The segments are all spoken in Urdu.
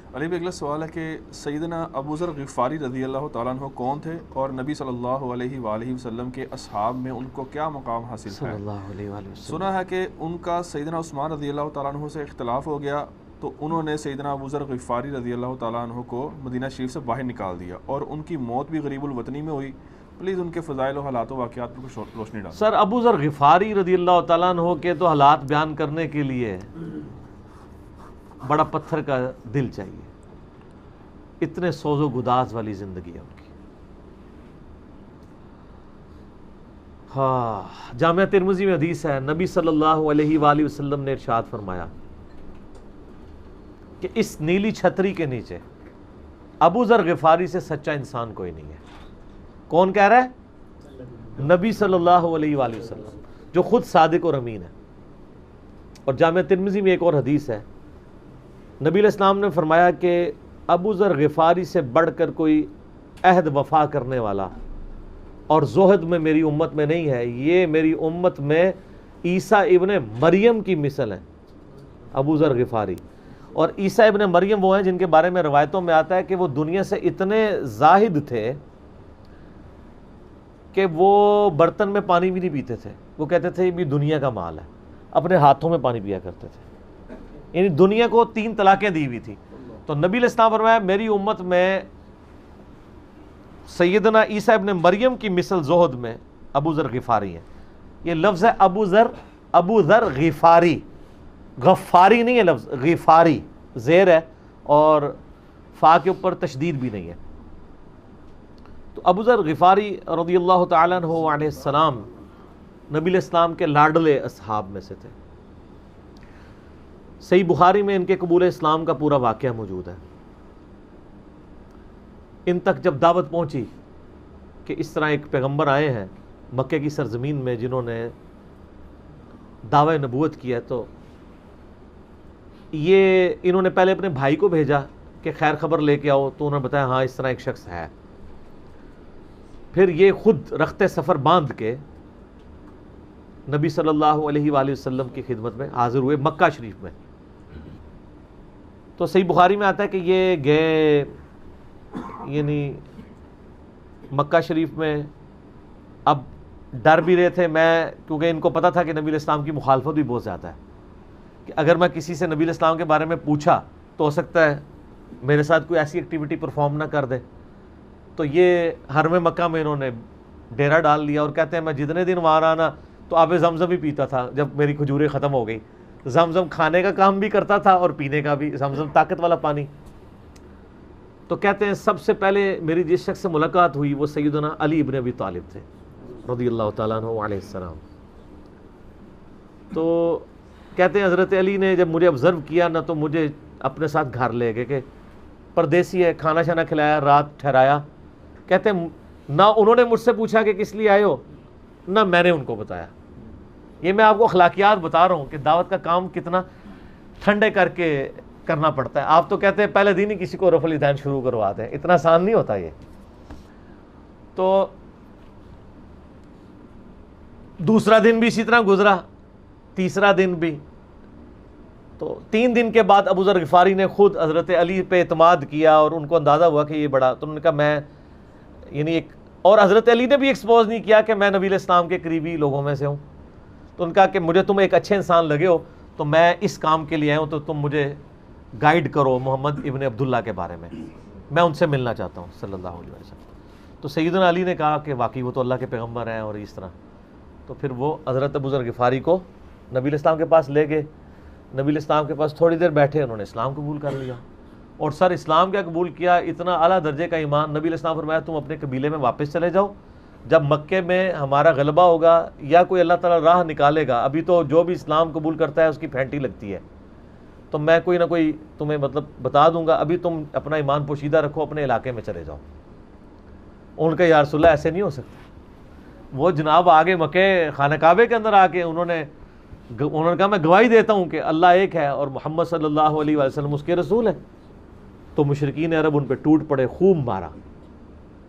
علی بھائی اگلا سوال ہے کہ سیدنا ابو ذر غفاری رضی اللہ تعالیٰ عنہ کون تھے اور نبی صلی اللہ علیہ وآلہ وسلم کے اصحاب میں ان کو کیا مقام حاصل صلی ہے؟ اللہ علیہ وآلہ وسلم۔ سنا ہے کہ ان کا سیدنا عثمان رضی اللہ تعالیٰ عنہ سے اختلاف ہو گیا تو انہوں نے سیدنا ابو ذر غفاری رضی اللہ تعالیٰ عنہ کو مدینہ شریف سے باہر نکال دیا اور ان کی موت بھی غریب الوطنی میں ہوئی۔ پلیز ان کے فضائل و حالات و واقعات پر کچھ روشنی ڈالیں۔ سر ابو ذر غفاری رضی اللہ تعالیٰ عنہ کے تو حالات بیان کرنے کے لیے بڑا پتھر کا دل چاہیے، اتنے سوز و گداز والی زندگی ہے ان کی۔ ہاں، جامعہ ترمذی میں حدیث ہے، نبی صلی اللہ علیہ وآلہ وسلم نے ارشاد فرمایا کہ اس نیلی چھتری کے نیچے ابو ذر غفاری سے سچا انسان کوئی نہیں ہے۔ کون کہہ رہا ہے؟ نبی صلی اللہ علیہ وآلہ وسلم، جو خود صادق اور امین ہے۔ اور جامعہ ترمذی میں ایک اور حدیث ہے، نبی علیہ السلام نے فرمایا کہ ابو ذر غفاری سے بڑھ کر کوئی عہد وفا کرنے والا اور زہد میں میری امت میں نہیں ہے، یہ میری امت میں عیسیٰ ابن مریم کی مثل ہے، ابو ذر غفاری۔ اور عیسیٰ ابن مریم وہ ہیں جن کے بارے میں روایتوں میں آتا ہے کہ وہ دنیا سے اتنے زاہد تھے کہ وہ برتن میں پانی بھی نہیں پیتے تھے، وہ کہتے تھے یہ بھی دنیا کا مال ہے، اپنے ہاتھوں میں پانی پیا کرتے تھے، یعنی دنیا کو 3 طلاقیں دی ہوئی تھی۔ تو نبی علیہ السلام فرمایا میری امت میں سیدنا عیسیٰ ابن مریم کی مثل زہد میں ابو ذر غفاری ہیں۔ یہ لفظ ہے ابو ذر غفاری، غفاری نہیں ہے لفظ، غفاری زیر ہے اور فا کے اوپر تشدید بھی نہیں ہے۔ تو ابو ذر غفاری رضی اللہ تعالیٰ عنہ علیہ السلام نبی علیہ السلام کے لاڈلے اصحاب میں سے تھے۔ صحیح بخاری میں ان کے قبول اسلام کا پورا واقعہ موجود ہے۔ ان تک جب دعوت پہنچی کہ اس طرح ایک پیغمبر آئے ہیں مکے کی سرزمین میں جنہوں نے دعوی نبوت کیا، تو یہ انہوں نے پہلے اپنے بھائی کو بھیجا کہ خیر خبر لے کے آؤ، تو انہوں نے بتایا ہاں اس طرح ایک شخص ہے۔ پھر یہ خود رخت سفر باندھ کے نبی صلی اللہ علیہ وآلہ وسلم کی خدمت میں حاضر ہوئے مکہ شریف میں۔ تو صحیح بخاری میں آتا ہے کہ یہ گئے، یعنی مکہ شریف میں اب ڈر بھی رہے تھے، کیونکہ ان کو پتا تھا کہ نبی علیہ السلام کی مخالفت بھی بہت زیادہ ہے، کہ اگر میں کسی سے نبی علیہ السلام کے بارے میں پوچھا تو ہو سکتا ہے میرے ساتھ کوئی ایسی ایکٹیویٹی پرفارم نہ کر دے۔ تو یہ حرم مکہ میں انہوں نے ڈیرا ڈال لیا، اور کہتے ہیں میں جتنے دن وہاں رہا نا تو آب زمزم ہی پیتا تھا۔ جب میری کھجوریں ختم ہو گئی، زمزم کھانے کا کام بھی کرتا تھا اور پینے کا بھی، زمزم طاقت والا پانی۔ تو کہتے ہیں سب سے پہلے میری جس شخص سے ملاقات ہوئی وہ سیدنا علی ابن ابی طالب تھے رضی اللہ تعالیٰ عنہ علیہ السلام۔ تو کہتے ہیں حضرت علی نے جب مجھے آبزرو کیا نہ تو مجھے اپنے ساتھ گھر لے گئے، کہ پردیسی ہے، کھانا شانا کھلایا، رات ٹھہرایا۔ کہتے ہیں نہ انہوں نے مجھ سے پوچھا کہ کس لیے آئے ہو، نہ میں نے ان کو بتایا۔ یہ میں آپ کو اخلاقیات بتا رہا ہوں کہ دعوت کا کام کتنا ٹھنڈے کر کے کرنا پڑتا ہے۔ آپ تو کہتے ہیں پہلے دن ہی کسی کو رفع الیدین شروع کرواتے ہیں، اتنا آسان نہیں ہوتا یہ۔ تو دوسرا دن بھی اسی طرح گزرا، تیسرا دن بھی۔ تو 3 دن کے بعد ابو ذر غفاری نے خود حضرت علی پہ اعتماد کیا، اور ان کو اندازہ ہوا کہ یہ بڑا، تو انہوں نے کہا میں یعنی ایک، اور حضرت علی نے بھی ایکسپوز نہیں کیا کہ میں نبی علیہ السلام کے قریبی لوگوں میں سے ہوں۔ تو ان کا کہ مجھے تم ایک اچھے انسان لگے ہو تو میں اس کام کے لیے آیا ہوں، تو تم مجھے گائیڈ کرو محمد ابن عبداللہ کے بارے میں ان سے ملنا چاہتا ہوں صلی اللہ علیہ وسلم۔ تو سیدنا علی نے کہا کہ واقعی وہ تو اللہ کے پیغمبر ہیں، اور اس طرح۔ تو پھر وہ حضرت ابو ذر غفاری کو نبی علیہ السلام کے پاس لے گئے، نبی علیہ السلام کے پاس تھوڑی دیر بیٹھے، انہوں نے اسلام قبول کر لیا۔ اور سر اسلام کیا قبول کیا، اتنا اعلیٰ درجے کا ایمان۔ نبی علیہ السلام فرمایا تم اپنے قبیلے میں واپس چلے جاؤ، جب مکے میں ہمارا غلبہ ہوگا یا کوئی اللہ تعالیٰ راہ نکالے گا، ابھی تو جو بھی اسلام قبول کرتا ہے اس کی پھینٹی لگتی ہے، تو میں کوئی نہ کوئی تمہیں مطلب بتا دوں گا، ابھی تم اپنا ایمان پوشیدہ رکھو، اپنے علاقے میں چلے جاؤ۔ ان کا یا رسول اللہ ایسے نہیں ہو سکتا۔ وہ جناب آگے مکے خانہ کعبے کے اندر آ کے انہوں نے کہا میں گواہی دیتا ہوں کہ اللہ ایک ہے اور محمد صلی اللہ علیہ وسلم اس کے رسول ہیں۔ تو مشرکین عرب ان پہ ٹوٹ پڑے، خوب مارا،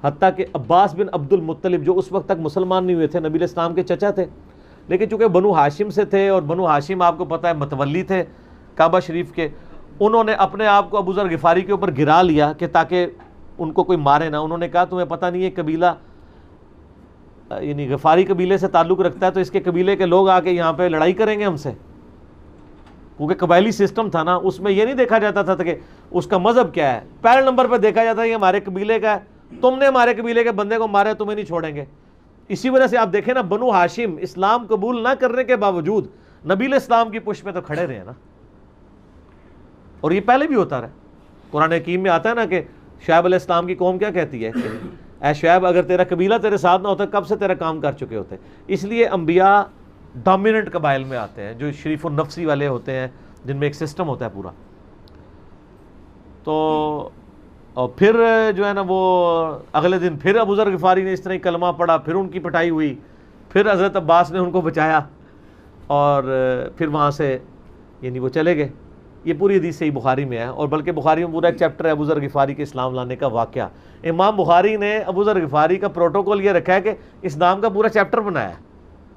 حتیٰ کہ عباس بن عبد المطلب جو اس وقت تک مسلمان نہیں ہوئے تھے، نبی علیہ السلام کے چچا تھے، لیکن چونکہ بنو ہاشم سے تھے، اور بنو ہاشم آپ کو پتہ ہے متولی تھے کعبہ شریف کے، انہوں نے اپنے آپ کو ابو ذر غفاری کے اوپر گرا لیا کہ تاکہ ان کو کوئی مارے نہ. انہوں نے کہا تمہیں پتہ نہیں ہے قبیلہ یعنی غفاری قبیلے سے تعلق رکھتا ہے تو اس کے قبیلے کے لوگ آ کے یہاں پہ لڑائی کریں گے ہم سے, کیونکہ قبائلی سسٹم تھا نا, اس میں یہ نہیں دیکھا جاتا تھا کہ اس کا مذہب کیا ہے, پہلے نمبر پہ دیکھا جاتا ہے یہ ہمارے قبیلے کا ہے, تم نے ہمارے قبیلے کے بندے کو مارا, تمہیں نہیں چھوڑیں گے. اسی وجہ سے آپ دیکھیں نا, بنو ہاشم اسلام قبول نہ کرنے کے باوجود نبی علیہ السلام کی پشت پہ تو کھڑے رہے نا, اور یہ پہلے بھی ہوتا رہا. قرآن حکیم میں آتا ہے نا کہ شعیب علیہ السلام کی قوم کیا کہتی ہے, اے شعیب اگر تیرا قبیلہ تیرے ساتھ نہ ہوتا کب سے تیرا کام کر چکے ہوتے. اس لیے انبیاء ڈومیننٹ قبائل میں آتے ہیں جو شریف النفسی والے ہوتے ہیں, جن میں ایک سسٹم ہوتا ہے پورا. تو اور پھر جو ہے نا وہ اگلے دن پھر ابو ذر غفاری نے اس طرح کلمہ پڑھا, پھر ان کی پٹائی ہوئی, پھر حضرت عباس نے ان کو بچایا اور پھر وہاں سے یعنی وہ چلے گئے. یہ پوری حدیث صحیح بخاری میں ہے, اور بلکہ بخاری میں پورا ایک چیپٹر ہے ابو ذر غفاری کے اسلام لانے کا واقعہ. امام بخاری نے ابو ذر غفاری کا پروٹوکول یہ رکھا ہے کہ اسلام کا پورا چیپٹر بنایا ہے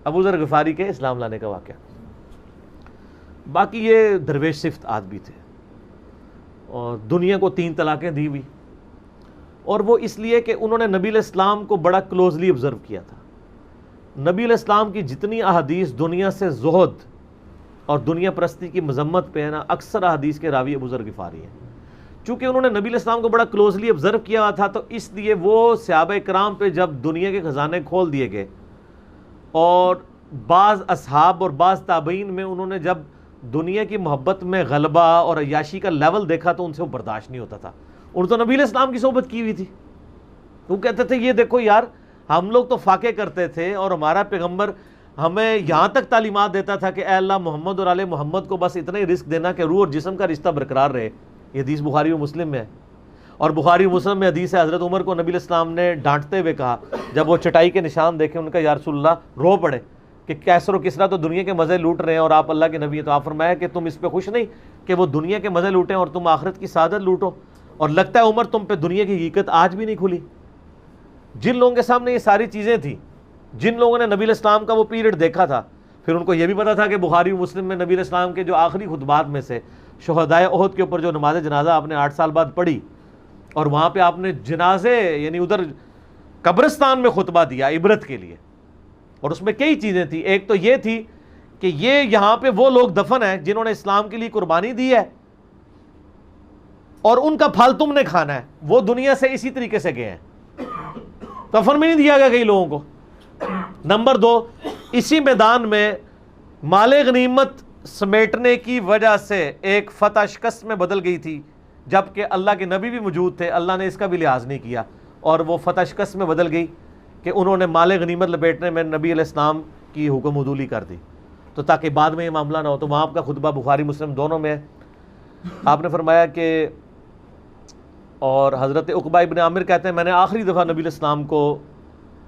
ابو ذر غفاری کے اسلام لانے کا واقعہ. باقی یہ درویش صفت آدمی تھے اور دنیا کو 3 طلاقیں دی ہوئی, اور وہ اس لیے کہ انہوں نے نبی علیہ السلام کو بڑا کلوزلی آبزرو کیا تھا. نبی علیہ السلام کی جتنی احادیث دنیا سے زہد اور دنیا پرستی کی مذمت پہ ہے نا, اکثر احادیث کے راوی ابو ذر غفاری ہیں. چونکہ انہوں نے نبی علیہ السلام کو بڑا کلوزلی آبزرو کیا ہوا تھا, تو اس لیے وہ صحابہ کرام پہ جب دنیا کے خزانے کھول دیے گئے, اور بعض اصحاب اور بعض تابعین میں انہوں نے جب دنیا کی محبت میں غلبہ اور عیاشی کا لیول دیکھا تو ان سے وہ برداشت نہیں ہوتا تھا. انہوں تو نبی علیہ السلام کی صحبت کی ہوئی تھی, وہ کہتے تھے یہ دیکھو یار ہم لوگ تو فاقے کرتے تھے اور ہمارا پیغمبر ہمیں یہاں تک تعلیمات دیتا تھا کہ اے اللہ محمد اور آل محمد کو بس اتنا ہی رزق دینا کہ روح اور جسم کا رشتہ برقرار رہے. یہ حدیث بخاری و مسلم میں ہے, اور بخاری و مسلم میں حدیث ہے حضرت عمر کو نبی علیہ السلام نے ڈانٹتے ہوئے کہا, جب وہ چٹائی کے نشان دیکھے ان کا یا رسول اللہ رو پڑے کہ کیسر و کسرا تو دنیا کے مزے لوٹ رہے ہیں اور آپ اللہ کے نبی ہیں. تو آپ فرمایا کہ تم اس پہ خوش نہیں کہ وہ دنیا کے مزے لوٹیں اور تم آخرت کی سعادت لوٹو, اور لگتا ہے عمر تم پہ دنیا کی حقیقت آج بھی نہیں کھلی. جن لوگوں کے سامنے یہ ساری چیزیں تھیں, جن لوگوں نے نبی علیہ السلام کا وہ پیریڈ دیکھا تھا, پھر ان کو یہ بھی پتا تھا کہ بخاری و مسلم میں نبی علیہ السلام کے جو آخری خطبات میں سے شہدائے احد کے اوپر جو نماز جنازہ آپ نے 8 سال بعد پڑھی, اور وہاں پہ آپ نے جنازے یعنی ادھر قبرستان میں خطبہ دیا عبرت کے لیے, اور اس میں کئی چیزیں تھیں. ایک تو یہ تھی کہ یہ یہاں پہ وہ لوگ دفن ہیں جنہوں نے اسلام کے لیے قربانی دی ہے, اور ان کا پھل تم نے کھانا ہے. وہ دنیا سے اسی طریقے سے گئے ہیں, دفن میں نہیں دیا گیا کئی لوگوں کو. نمبر 2, اسی میدان میں مال غنیمت سمیٹنے کی وجہ سے ایک فتح شکست میں بدل گئی تھی, جبکہ اللہ کے نبی بھی موجود تھے, اللہ نے اس کا بھی لحاظ نہیں کیا, اور وہ فتح شکست میں بدل گئی کہ انہوں نے مال غنیمت لپیٹنے میں نبی علیہ السلام کی حکم عدولی کر دی, تو تاکہ بعد میں یہ معاملہ نہ ہو. تو وہاں آپ کا خطبہ بخاری مسلم دونوں میں ہے. آپ نے فرمایا کہ, اور حضرت عقبہ ابن عامر کہتے ہیں میں نے آخری دفعہ نبی علیہ السلام کو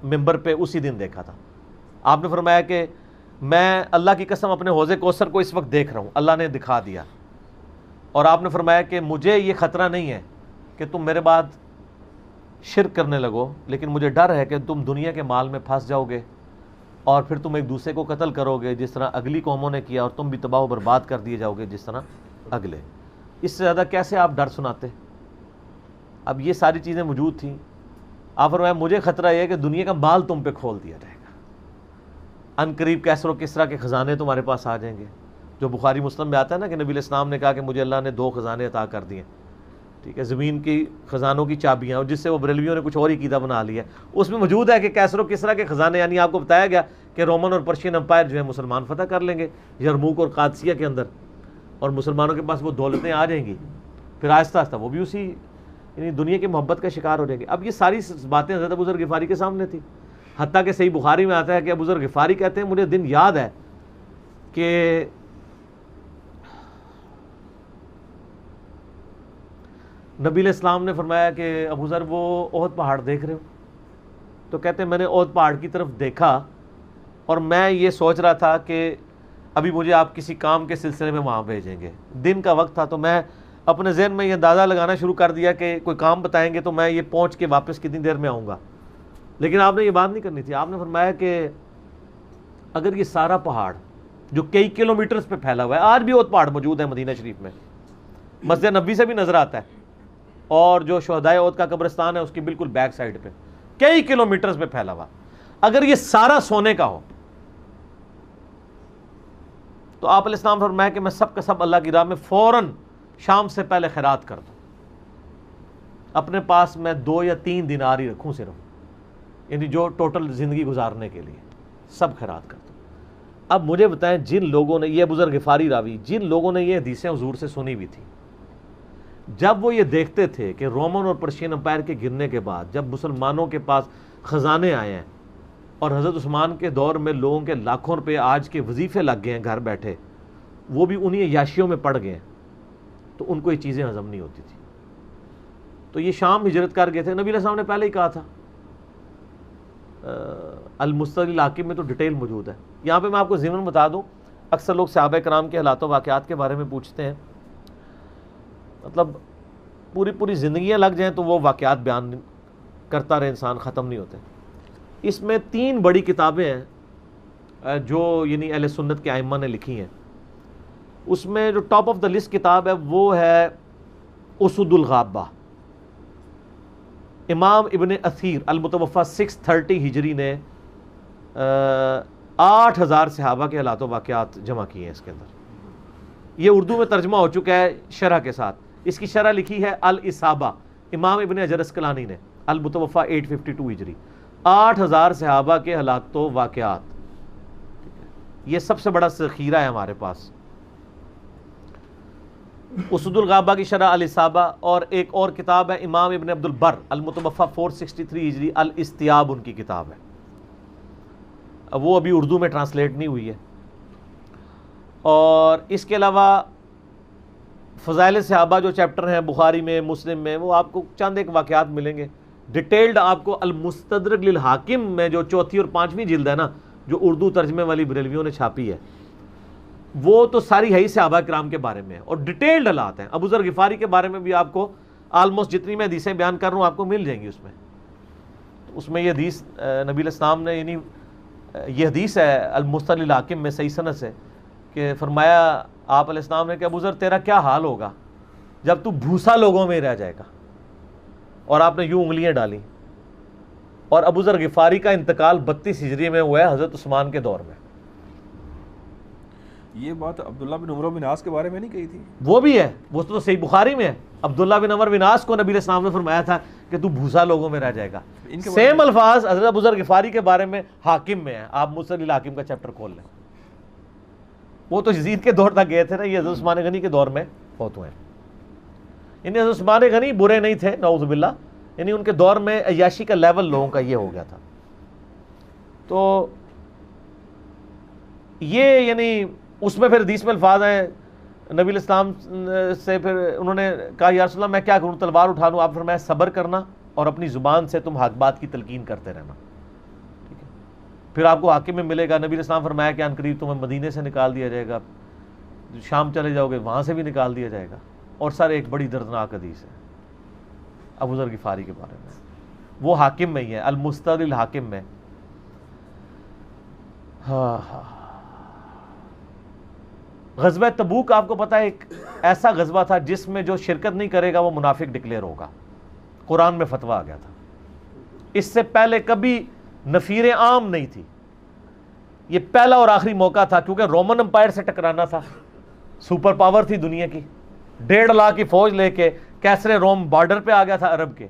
ممبر پہ اسی دن دیکھا تھا. آپ نے فرمایا کہ میں اللہ کی قسم اپنے حوض کوثر کو اس وقت دیکھ رہا ہوں, اللہ نے دکھا دیا. اور آپ نے فرمایا کہ مجھے یہ خطرہ نہیں ہے کہ تم میرے بعد شرک کرنے لگو, لیکن مجھے ڈر ہے کہ تم دنیا کے مال میں پھنس جاؤ گے اور پھر تم ایک دوسرے کو قتل کرو گے جس طرح اگلی قوموں نے کیا, اور تم بھی تباہ و برباد کر دیے جاؤ گے جس طرح اگلے. اس سے زیادہ کیسے آپ ڈر سناتے؟ اب یہ ساری چیزیں موجود تھیں. آپ فرمایا مجھے خطرہ یہ ہے کہ دنیا کا مال تم پہ کھول دیا جائے گا, ان قریب کیسر و کسرا کے خزانے تمہارے پاس آ جائیں گے, جو بخاری مسلم میں آتا ہے نا کہ نبی علیہ السلام نے کہا کہ مجھے اللہ نے 2 خزانے عطا کر دیے, ٹھیک ہے, زمین کی خزانوں کی چابیاں, اور جس سے وہ بریلویوں نے کچھ اور ہی قیدہ بنا لیا. اس میں موجود ہے کہ کیسر و کسرا کے خزانے, یعنی آپ کو بتایا گیا کہ رومن اور پرشین امپائر جو ہے مسلمان فتح کر لیں گے یرموک اور قادسیہ کے اندر, اور مسلمانوں کے پاس وہ دولتیں آ جائیں گی, پھر آہستہ آہستہ وہ بھی اسی یعنی دنیا کی محبت کا شکار ہو جائیں گے. اب یہ ساری باتیں حضرت ابو ذر غفاری کے سامنے تھی, حتیٰ کہ صحیح بخاری میں آتا ہے کہ ابو ذر غفاری کہتے ہیں مجھے دن یاد ہے کہ نبی علیہ السلام نے فرمایا کہ ابو ذر وہ احد پہاڑ دیکھ رہے ہو؟ تو کہتے ہیں میں نے احد پہاڑ کی طرف دیکھا اور میں یہ سوچ رہا تھا کہ ابھی مجھے آپ کسی کام کے سلسلے میں وہاں بھیجیں گے. دن کا وقت تھا, تو میں اپنے ذہن میں یہ اندازہ لگانا شروع کر دیا کہ کوئی کام بتائیں گے تو میں یہ پہنچ کے واپس کتنی دیر میں آؤں گا. لیکن آپ نے یہ بات نہیں کرنی تھی. آپ نے فرمایا کہ اگر یہ سارا پہاڑ جو کئی کلومیٹرز پہ پھیلا ہوا ہے, آج بھی احد پہاڑ موجود ہے مدینہ شریف میں, مسجد نبوی سے بھی نظر آتا ہے، اور جو شہدائے احد کا قبرستان ہے اس کی بالکل بیک سائڈ پہ کئی کلومیٹرز پہ پھیلا ہوا. اگر یہ سارا سونے کا ہو تو آپ علیہ السلام فرمایا کہ میں سب کا سب اللہ کی راہ میں فوراً شام سے پہلے خیرات کر دوں. اپنے پاس میں 2 یا 3 دینار ہی رکھوں صرف، یعنی جو ٹوٹل زندگی گزارنے کے لیے سب خیرات کر دوں. اب مجھے بتائیں، جن لوگوں نے، یہ ابو ذر غفاری راوی، جن لوگوں نے یہ حدیثیں حضور سے سنی ہوئی تھی، جب وہ یہ دیکھتے تھے کہ رومن اور پرشین امپائر کے گرنے کے بعد جب مسلمانوں کے پاس خزانے آئے ہیں اور حضرت عثمان کے دور میں لوگوں کے لاکھوں روپے آج کے وظیفے لگ گئے ہیں گھر بیٹھے، وہ بھی انہی عیاشیوں میں پڑ گئے ہیں، تو ان کو یہ چیزیں ہضم نہیں ہوتی تھی. تو یہ شام ہجرت کر گئے تھے. نبی علیہ السلام نے پہلے ہی کہا تھا، المستدرک الحاکم میں تو ڈیٹیل موجود ہے. یہاں پہ میں آپ کو ضمن بتا دوں، اکثر لوگ صحابہ کرام کے حالات و واقعات کے بارے میں پوچھتے ہیں، مطلب پوری زندگیاں لگ جائیں تو وہ واقعات بیان کرتا رہے انسان، ختم نہیں ہوتے. اس میں 3 بڑی کتابیں ہیں جو یعنی اہل سنت کے ائمہ نے لکھی ہیں. اس میں جو ٹاپ آف دا لسٹ کتاب ہے وہ ہے اسد الغابہ. امام ابن اثیر المتوفی 630 ہجری نے 8000 صحابہ کے حالات و واقعات جمع کیے ہیں اس کے اندر. یہ اردو میں ترجمہ ہو چکا ہے شرح کے ساتھ. اس کی شرح لکھی ہے الاصابہ امام ابن حجر اسقلانی نے، المتوفی 852 ہجری. 8000 صحابہ کے حالات و واقعات، یہ سب سے بڑا ذخیرہ ہے ہمارے پاس. اسد الغابہ کی شرح الاصابہ، اور ایک اور کتاب ہے امام ابن عبد البر المتوفی 463 ہجری، الاستیاب ان کی کتاب ہے. اب وہ ابھی اردو میں ٹرانسلیٹ نہیں ہوئی ہے. اور اس کے علاوہ فضائل صحابہ جو چیپٹر ہیں بخاری میں، مسلم میں، وہ آپ کو چند ایک واقعات ملیں گے ڈیٹیلڈ. آپ کو المستدرک للحاکم میں جو 4تھی اور 5ویں جلد ہے نا، جو اردو ترجمے والی بریلویوں نے چھاپی ہے، وہ تو ساری ہے ہی صحابہ کرام کے بارے میں، اور ڈیٹیلڈ حالات ہیں. ابو ذر غفاری کے بارے میں بھی آپ کو آلموسٹ جتنی میں حدیثیں بیان کر رہا ہوں آپ کو مل جائیں گی. اس میں یہ حدیث نبی علیہ السلام نے، یعنی یہ حدیث ہے المستدرک للحاکم میں صحیح سند سے، کہ فرمایا آپ علیہ السلام نے کہ ابو ذر تیرا کیا حال ہوگا جب تو بھوسا لوگوں میں رہ جائے گا. اور آپ نے یوں انگلیاں ڈالی. اور ابو ذر غفاری کا انتقال 32 ہجری میں ہوا ہے حضرت عثمان کے دور میں. یہ بات عبداللہ بن عمر بن عاص کے بارے میں نہیں کہی تھی؟ وہ بھی ہے، وہ تو صحیح بخاری میں ہے. عبداللہ بن عمر بن عاص کو نبی علیہ السلام نے فرمایا تھا کہ تو بھوسا لوگوں میں رہ جائے گا. سیم الفاظ حضرت ابو ذر غفاری کے بارے میں حاکم میں ہے. آپ مستدرک الحاکم کا چیپٹر کھول لیں. وہ تو یزید کے دور تک گئے تھے نا، یہ حضرت عثمان غنی کے دور میں فوت ہوئے ہیں. یعنی حضرت عثمان غنی برے نہیں تھے نعوذ باللہ، یعنی ان کے دور میں عیاشی کا لیول لوگوں کا یہ ہو گیا تھا. تو یہ یعنی اس میں پھر حدیث میں الفاظ ہیں نبی علیہ السلام سے، پھر انہوں نے کہا یا رسول اللہ میں کیا کروں، تلوار اٹھا لوں؟ آپ فرمایا صبر کرنا اور اپنی زبان سے تم حق بات کی تلقین کرتے رہنا. ٹھیک ہے، پھر آپ کو حاکم میں ملے گا. نبی علیہ السلام فرمایا کہ ان قریب تمہیں مدینے سے نکال دیا جائے گا، شام چلے جاؤ گے وہاں سے بھی نکال دیا جائے گا. اور سر ایک بڑی دردناک حدیث ہے ابو ذر غفاری کے بارے میں، وہ حاکم میں ہی ہے، المستدرک الحاکم میں. غزوہ تبوک آپ کو پتا ہے ایک ایسا غزوہ تھا جس میں جو شرکت نہیں کرے گا وہ منافق ڈکلیئر ہوگا. قرآن میں فتویٰ آ گیا تھا. اس سے پہلے کبھی نفیر عام نہیں تھی. یہ پہلا اور آخری موقع تھا، کیونکہ رومن امپائر سے ٹکرانا تھا. سپر پاور تھی دنیا کی، 1.5 لاکھ کی فوج لے کے کیسرے روم بارڈر پہ آ گیا تھا عرب کے.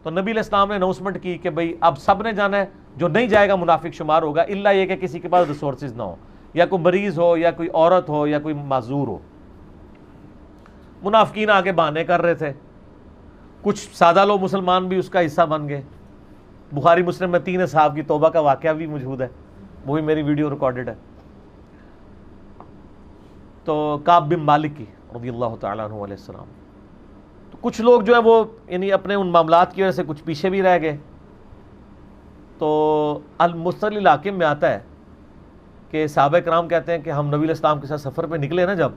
تو نبی علیہ السلام نے اناؤنسمنٹ کی کہ بھئی اب سب نے جانا ہے، جو نہیں جائے گا منافق شمار ہوگا، الا یہ کہ کسی کے پاس ریسورسز نہ ہو، یا کوئی مریض ہو، یا کوئی عورت ہو، یا کوئی معذور ہو. منافقین آگے بہانے کر رہے تھے. کچھ سادہ لوگ مسلمان بھی اس کا حصہ بن گئے. بخاری مسلم میں 3 اصحاب کی توبہ کا واقعہ بھی موجود ہے، وہ بھی میری ویڈیو ریکارڈڈ ہے. تو کعب بن مالک کی رضی اللہ تعالیٰ عنہ علیہ السلام. تو کچھ لوگ جو ہیں وہ یعنی اپنے ان معاملات کی وجہ سے کچھ پیچھے بھی رہ گئے. تو المستدرک الحاکم میں آتا ہے کہ صحابہ کرام کہتے ہیں کہ ہم نبی علیہ السلام کے ساتھ سفر پہ نکلے نا جب،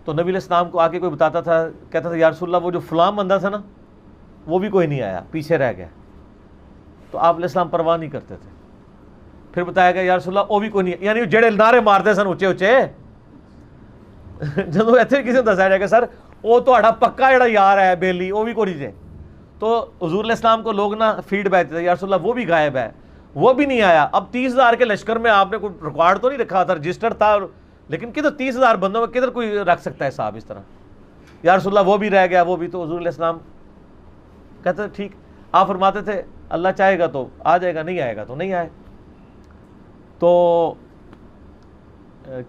تو نبی علیہ السلام کو آ کے کوئی بتاتا تھا، کہتا تھا یا رسول اللہ وہ جو فلاں بندہ تھا نا وہ بھی کوئی نہیں آیا، پیچھے رہ گیا. تو آپ علیہ السلام پرواہ نہیں کرتے تھے. پھر بتایا گیا یا رسول اللہ وہ بھی کوئی نہیں، یعنی جڑے نعرے مارتے سن اچھے اچھے جب ایسے کسی نے دسایا جائے گا سر وہ تو پکا جڑا یار ہے بیلی وہ بھی کوئی نہیں. تو حضور علیہ السلام کو لوگ نا فیڈ بیک دیتے یا رسول اللہ وہ بھی غائب ہے, وہ بھی نہیں آیا. اب 30,000 کے لشکر میں آپ نے کوئی ریکارڈ تو نہیں رکھا تھا, رجسٹر تھا, لیکن کدھر 30,000 بندوں میں کدھر کوئی رکھ سکتا ہے صاحب اس طرح, یا رسول اللہ وہ بھی رہ گیا وہ بھی. تو حضور علیہ السلام کہتے ہیں ٹھیک. آپ فرماتے تھے اللہ چاہے گا تو آ جائے گا, نہیں آئے گا تو نہیں آئے. تو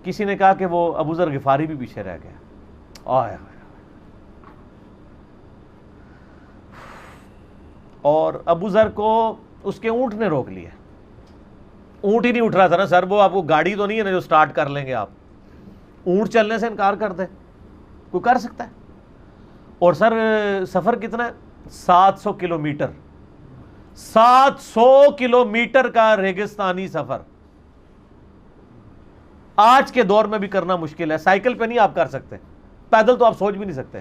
کسی نے کہا کہ وہ ابو ذر غفاری بھی پیچھے رہ گیا. آیا اور ابو ذر کو اس کے اونٹ نے روک لیا. اونٹ ہی نہیں اٹھ رہا تھا نا سر, وہ آپ کو گاڑی تو نہیں ہے نا جو سٹارٹ کر لیں گے آپ. اونٹ چلنے سے انکار کر دے, کوئی کر سکتا ہے؟ اور سر سفر کتنا ہے؟ 700 کلومیٹر. 700 کلومیٹر کا ریگستانی سفر آج کے دور میں بھی کرنا مشکل ہے. سائیکل پہ نہیں آپ کر سکتے, پیدل تو آپ سوچ بھی نہیں سکتے.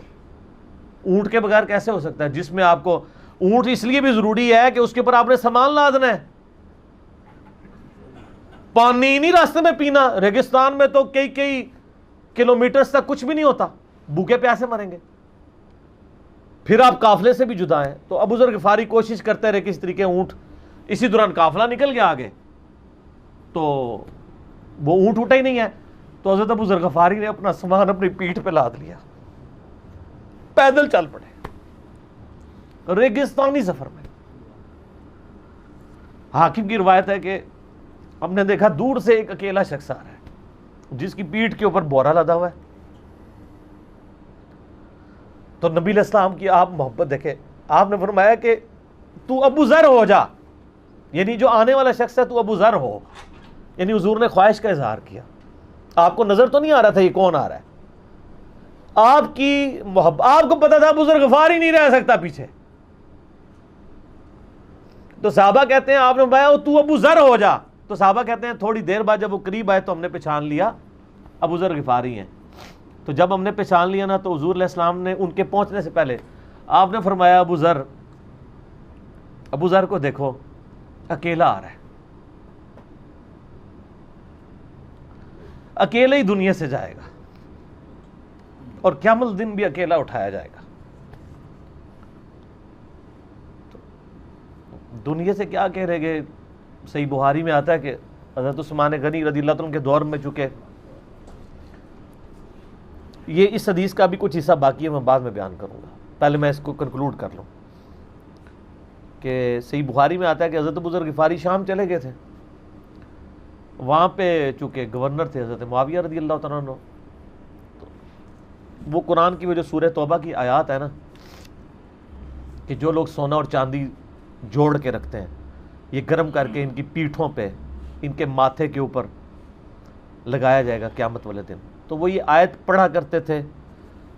اونٹ کے بغیر کیسے ہو سکتا ہے, جس میں آپ کو اونٹ اس لیے بھی ضروری ہے کہ اس کے اوپر آپ نے سامان لادنا ہے. پانی نہیں راستے میں پینا, ریگستان میں تو کئی کلومیٹرز تک کچھ بھی نہیں ہوتا, بھوکے پیاسے مریں گے. پھر آپ قافلے سے بھی جدا ہیں. تو ابو ذر غفاری کوشش کرتے رہے کس طریقے اونٹ, اسی دوران قافلہ نکل گیا آگے, تو وہ اونٹ اٹھا ہی نہیں ہے. تو حضرت ابو ذر غفاری نے اپنا سامان اپنی پیٹھ پہ لاد لیا, پیدل چل پڑے ریگستانی سفر میں. حاکم کی روایت ہے کہ ہم نے دیکھا دور سے ایک اکیلا شخص آ رہا ہے جس کی پیٹھ کے اوپر بورا لدا ہوا ہے. تو نبی علیہ السلام کی آپ محبت دیکھیں, آپ نے فرمایا کہ تو ابو ذر ہو جا, یعنی جو آنے والا شخص ہے تو ابو ذر ہو. یعنی حضور نے خواہش کا اظہار کیا. آپ کو نظر تو نہیں آ رہا تھا یہ کون آ رہا ہے, آپ کی محبت, آپ کو پتا تھا ابو ذر غفاری نہیں رہ سکتا پیچھے. تو صحابہ کہتے ہیں آپ نے فرمایا تو ابو ذر ہو جا. تو صحابہ کہتے ہیں تھوڑی دیر بعد جب وہ قریب آئے تو ہم نے پہچان لیا ابو ذر غفاری ہیں. تو جب ہم نے پہچان لیا نا, تو حضور علیہ السلام نے ان کے پہنچنے سے پہلے آپ نے فرمایا ابو ذر کو دیکھو اکیلا آ رہا ہے, اکیلے ہی دنیا سے جائے گا اور قیامت دن بھی اکیلا اٹھایا جائے گا. دنیا سے کیا کہہ رہے گے. صحیح بخاری میں آتا ہے کہ حضرت عثمان غنی رضی اللہ عنہ کے دور میں چکے, یہ اس حدیث کا بھی کچھ حصہ باقی ہے, میں بعد میں بیان کروں گا, پہلے میں اس کو کنکلوڈ کر لوں. کہ صحیح بخاری میں آتا ہے کہ حضرت ابو ذر غفاری شام چلے گئے تھے, وہاں پہ چونکہ گورنر تھے حضرت معاویہ رضی اللہ تعالیٰ عنہ. وہ قرآن کی وہ جو سورہ توبہ کی آیات ہے نا, کہ جو لوگ سونا اور چاندی جوڑ کے رکھتے ہیں یہ گرم کر کے ان کی پیٹھوں پہ, ان کے ماتھے کے اوپر لگایا جائے گا قیامت والے دن. تو وہ یہ آیت پڑھا کرتے تھے,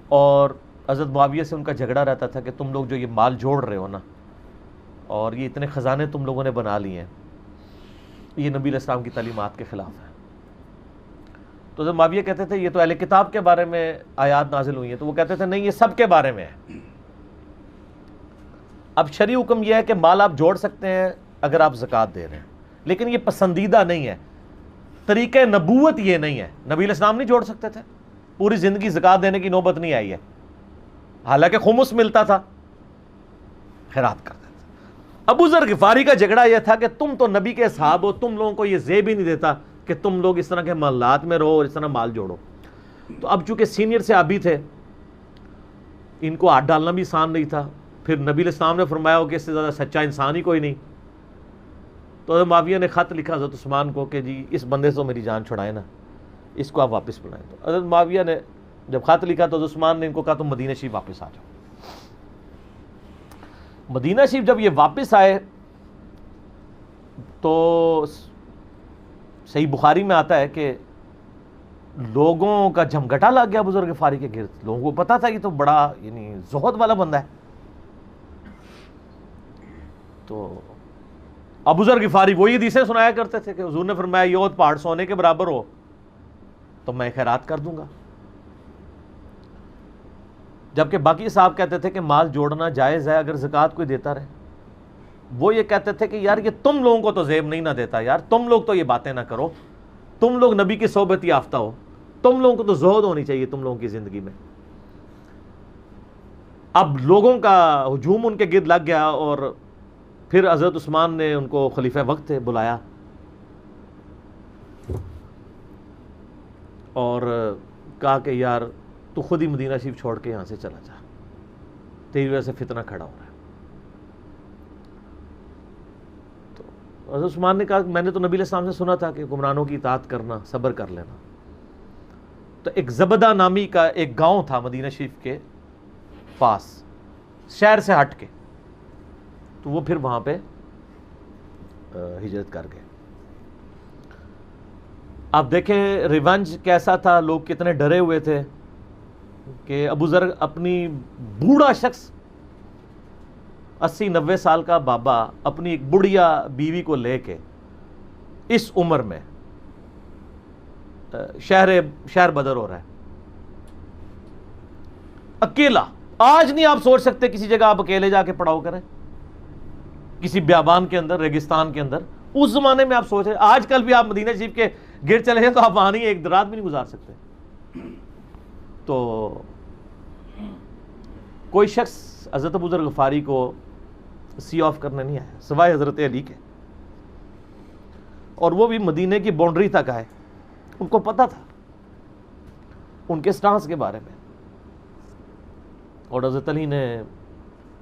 اور حضرت معاویہ سے ان کا جھگڑا رہتا تھا کہ تم لوگ جو یہ مال جوڑ رہے ہو نا, اور یہ اتنے خزانے تم لوگوں نے بنا لیے ہیں, یہ نبی علیہ السلام کی تعلیمات کے خلاف ہے. تو حضرت معاویہ کہتے تھے یہ تو اہل کتاب کے بارے میں آیات نازل ہوئی ہیں. تو وہ کہتے تھے نہیں, یہ سب کے بارے میں ہے. اب شرعی حکم یہ ہے کہ مال آپ جوڑ سکتے ہیں اگر آپ زکوٰۃ دے رہے ہیں, لیکن یہ پسندیدہ نہیں ہے, طریقہ نبوت یہ نہیں ہے. نبی علیہ السلام نہیں جوڑ سکتے تھے, پوری زندگی زکوٰۃ دینے کی نوبت نہیں آئی ہے, حالانکہ خمس ملتا تھا, خیرات کرتے تھے. ابو ذر غفاری کا جھگڑا یہ تھا کہ تم تو نبی کے اصحاب ہو, تم لوگوں کو یہ زیب ہی نہیں دیتا کہ تم لوگ اس طرح کے محلات میں رہو اور اس طرح مال جوڑو. تو اب چونکہ سینئر صحابی تھے, ان کو ہاتھ ڈالنا بھی آسان نہیں تھا. پھر نبی علیہ السلام نے فرمایا ہو کہ اس سے زیادہ سچا انسان ہی کوئی نہیں. تو حضرت معاویہ نے خط لکھا حضرت عثمان کو کہ جی اس بندے سے میری جان چھڑائے نا, اس کو آپ واپس بلائیں. تو حضرت معاویہ نے جب خط لکھا تو حضرت عثمان نے ان کو کہا تم مدینہ شریف واپس آ جاؤ. مدینہ شریف جب یہ واپس آئے تو صحیح بخاری میں آتا ہے کہ لوگوں کا جھمگٹا لگ گیا ابو ذر غفاری کے گرد. لوگوں کو پتا تھا یہ تو بڑا یعنی زہد والا بندہ ہے. تو ابو ذر غفاری وہی حدیثیں سنایا کرتے تھے کہ حضور نے فرمایا یہ احد پہاڑ سونے کے برابر ہو تو میں خیرات کر دوں گا. جبکہ باقی صاحب کہتے تھے کہ مال جوڑنا جائز ہے اگر زکوٰۃ کوئی دیتا رہے. وہ یہ کہتے تھے کہ یار یہ تم لوگوں کو تو زیب نہیں نہ دیتا, یار تم لوگ تو یہ باتیں نہ کرو, تم لوگ نبی کی صحبت یافتہ ہو, تم لوگوں کو تو زہد ہونی چاہیے تم لوگوں کی زندگی میں. اب لوگوں کا ہجوم ان کے گرد لگ گیا، اور پھر حضرت عثمان نے ان کو خلیفہ وقت تھے بلایا اور کہا کہ یار تو خود ہی مدینہ شریف چھوڑ کے یہاں سے چلا جا، تیری وجہ سے فتنہ کھڑا ہو رہا ہے۔ تو حضرت عثمان نے کہا میں نے تو نبی علیہ السلام سے سنا تھا کہ حکمرانوں کی اطاعت کرنا، صبر کر لینا۔ تو ایک زبدہ نامی کا ایک گاؤں تھا مدینہ شریف کے پاس، شہر سے ہٹ کے، تو وہ پھر وہاں پہ ہجرت کر گئے۔ آپ دیکھیں ریونج کیسا تھا، لوگ کتنے ڈرے ہوئے تھے کہ ابو ذر اپنی بوڑھا شخص 80-90 سال کا بابا اپنی ایک بڑھیا بیوی کو لے کے اس عمر میں شہر بدر ہو رہا ہے اکیلا۔ آج نہیں آپ سوچ سکتے کسی جگہ آپ اکیلے جا کے پڑاؤ کریں، کسی بیابان کے اندر، ریگستان کے اندر۔ اس زمانے میں آپ سوچ رہے، آج کل بھی آپ مدینہ شریف کے گرد چلے جائیں تو آپ وہاں نہیں ایک رات بھی نہیں گزار سکتے۔ تو کوئی شخص حضرت ابو ذر غفاری کو سی آف کرنے نہیں آیا سوائے حضرت علی کے، اور وہ بھی مدینے کی باؤنڈری تک آئے۔ ان کو پتہ تھا ان کے سٹانس کے بارے میں، اور حضرت علی نے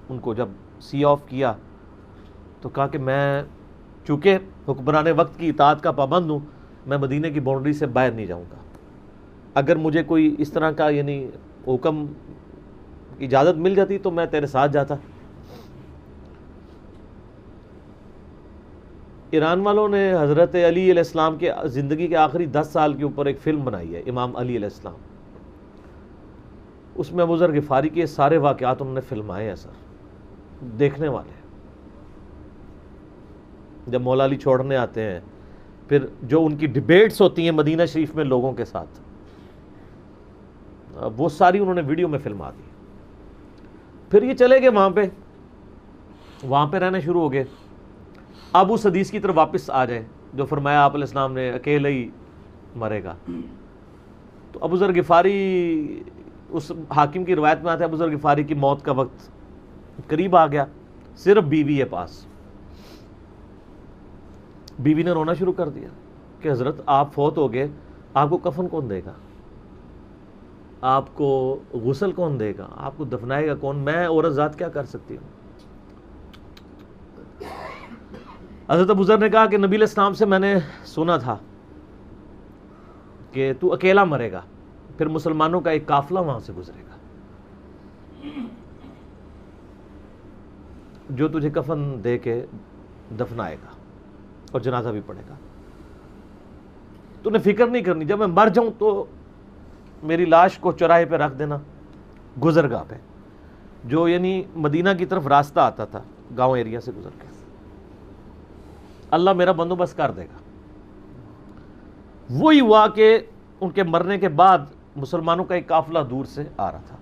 ان کو جب سی آف کیا تو کہا کہ میں چونکہ حکمران وقت کی اطاعت کا پابند ہوں، میں مدینے کی باؤنڈری سے باہر نہیں جاؤں گا۔ اگر مجھے کوئی اس طرح کا یعنی حکم اجازت مل جاتی تو میں تیرے ساتھ جاتا۔ ایران والوں نے حضرت علی علیہ السلام کے زندگی کے آخری 10 سال کے اوپر ایک فلم بنائی ہے، امام علی علیہ السلام۔ اس میں ابو ذر غفاری کے سارے واقعات انہوں نے فلمائے ہیں سر، دیکھنے والے ہیں۔ جب مولا علی چھوڑنے آتے ہیں، پھر جو ان کی ڈیبیٹس ہوتی ہیں مدینہ شریف میں لوگوں کے ساتھ، وہ ساری انہوں نے ویڈیو میں فلما دی۔ پھر یہ چلے گئے وہاں پہ رہنے شروع ہو گئے۔ اب اس حدیث کی طرف واپس آ جائیں جو فرمایا آپ علیہ السلام نے اکیلے ہی مرے گا، تو ابو ذر غفاری، اس حاکم کی روایت میں آتا ہے ابو ذر غفاری کی موت کا وقت قریب آ گیا، صرف بیوی ہے پاس۔ بیوی نے رونا شروع کر دیا کہ حضرت آپ فوت ہو گئے، آپ کو کفن کون دے گا، آپ کو غسل کون دے گا، آپ کو دفنائے گا کون، میں عورت ذات کیا کر سکتی ہوں۔ حضرت ابو ذر نے کہا کہ نبی علیہ السلام سے میں نے سنا تھا کہ تو اکیلا مرے گا، پھر مسلمانوں کا ایک قافلہ وہاں سے گزرے گا جو تجھے کفن دے کے دفنائے گا اور جنازہ بھی پڑے گا۔ تو نے فکر نہیں کرنی، جب میں مر جاؤں تو میری لاش کو چوراہے پہ رکھ دینا، گزرگاہ پہ، جو یعنی مدینہ کی طرف راستہ آتا تھا گاؤں ایریا سے گزر کے، اللہ میرا بندوبست کر دے گا۔ وہی ہوا کہ ان کے مرنے کے بعد مسلمانوں کا ایک قافلہ دور سے آ رہا تھا۔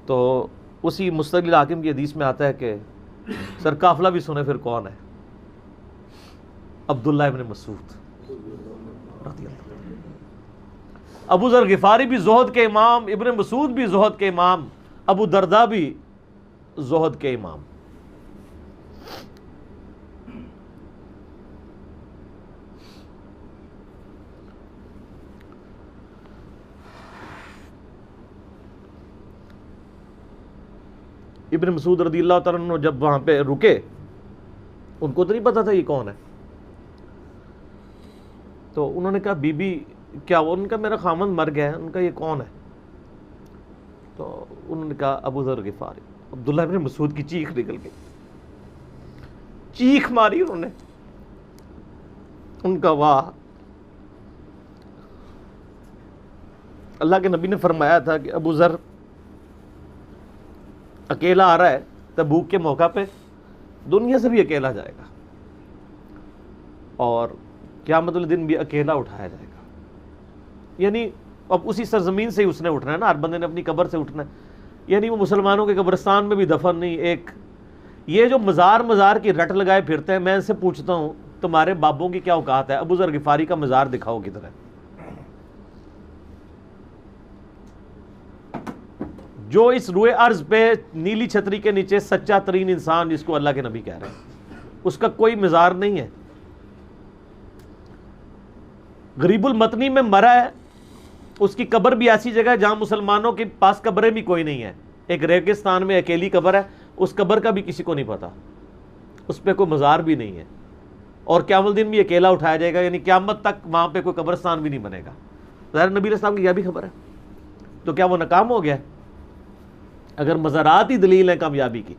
تو اسی مستقل حاکم کی حدیث میں آتا ہے کہ سر قافلہ بھی سنے پھر کون ہے، عبداللہ ابن مسعود رضی اللہ عنہ۔ ابو ذر غفاری بھی زہد کے امام، ابن مسعود بھی زہد کے امام، ابو درداء بھی زہد کے امام۔ ابن مسعود رضی اللہ تعالیٰ عنہ جب وہاں پہ رکے، ان کو تو نہیں پتا تھا یہ کون ہے، تو انہوں نے کہا بی بی کیا ہوا؟ ان کا میرا خامند مر گیا ہے۔ ان کا یہ کون ہے؟ تو انہوں نے کہا ابو ذر غفاری۔ عبداللہ ابن مسعود کی چیخ نکل گئی، چیخ ماری انہوں نے، ان کا واہ۔ اللہ کے نبی نے فرمایا تھا کہ ابو ذر اکیلا آ رہا ہے تبوک کے موقع پہ، دنیا سے بھی اکیلا جائے گا، اور قیامت والے دن بھی اکیلا اٹھایا جائے گا۔ یعنی اب اسی سرزمین سے ہی اس نے اٹھنا ہے نا، ہر بندے نے اپنی قبر سے اٹھنا ہے، یعنی وہ مسلمانوں کے قبرستان میں بھی دفن نہیں۔ ایک یہ جو مزار کی رٹ لگائے پھرتے ہیں، میں ان سے پوچھتا ہوں تمہارے بابوں کی کیا اوقات ہے؟ ابو ذر غفاری کا مزار دکھاؤ کدھر ہے؟ جو اس روئے ارض پہ نیلی چھتری کے نیچے سچا ترین انسان جس کو اللہ کے نبی کہہ رہے ہیں، اس کا کوئی مزار نہیں ہے. غریب المطنی میں مرا ہے، اس کی قبر بھی ایسی جگہ ہے جہاں مسلمانوں کے پاس قبریں بھی کوئی نہیں ہے، ایک ریگستان میں اکیلی قبر ہے، اس قبر کا بھی کسی کو نہیں پتا، اس پہ کوئی مزار بھی نہیں ہے، اور قیامت الدین بھی اکیلا اٹھایا جائے گا، یعنی قیامت تک وہاں پہ کوئی قبرستان بھی نہیں بنے گا. ظاہر نبی علیہ السلام کی یہ بھی خبر ہے، تو کیا وہ ناکام ہو گیا ہے؟ اگر مزارات ہی دلیل ہیں کامیابی کی.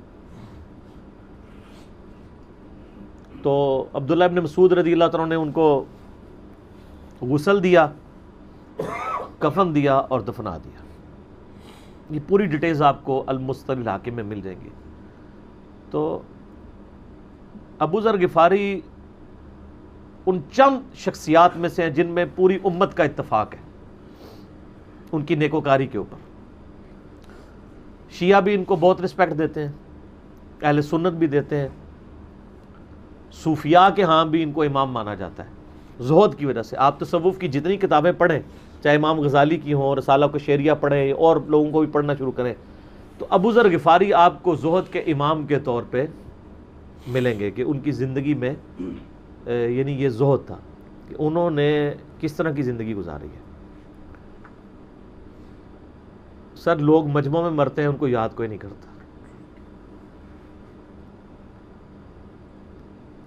تو عبداللہ ابن مسعود رضی اللہ تعالیٰ نے ان کو غسل دیا، کفن دیا اور دفنا دیا. یہ پوری ڈیٹیلز آپ کو المستدل الحاکم میں مل جائیں گی. تو ابو ذر غفاری ان چند شخصیات میں سے ہیں جن میں پوری امت کا اتفاق ہے ان کی نیکوکاری کے اوپر. شیعہ بھی ان کو بہت رسپیکٹ دیتے ہیں، اہل سنت بھی دیتے ہیں، صوفیاء کے ہاں بھی ان کو امام مانا جاتا ہے زہد کی وجہ سے. آپ تصوف کی جتنی کتابیں پڑھیں، چاہے امام غزالی کی ہوں، رسالہ قشیریہ پڑھیں، اور لوگوں کو بھی پڑھنا شروع کریں، تو ابو ذر غفاری آپ کو زہد کے امام کے طور پہ ملیں گے کہ ان کی زندگی میں یعنی یہ زہد تھا کہ انہوں نے کس طرح کی زندگی گزاری ہے. سر لوگ مجمع میں مرتے ہیں، ان کو یاد کوئی نہیں کرتا،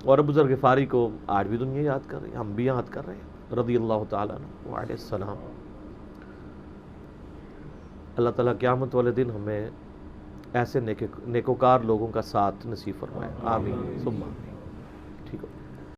اور ابو ذر غفاری کو آج بھی دنیا یاد کر رہی ہے، ہم بھی یاد کر رہے ہیں رضی اللہ تعالیٰ عنہ وعلیہ السلام. اللہ تعالیٰ قیامت والے دن ہمیں ایسے نیکوکار لوگوں کا ساتھ نصیب فرمائے. آمین ثم آمین.